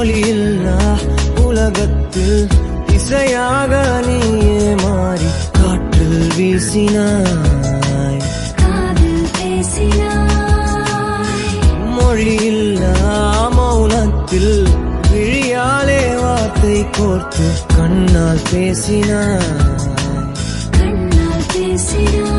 மொழியில்லா உலகத்தில் இசையாக நீயே மாறி காற்றில் வீசினாய், காதில் பேசினாய். மொழியில்லா மௌனத்தில் விழியாலே வார்த்தை கோர்த்து கண்ணால் பேசினாய், கண்ணால் பேசினாய்.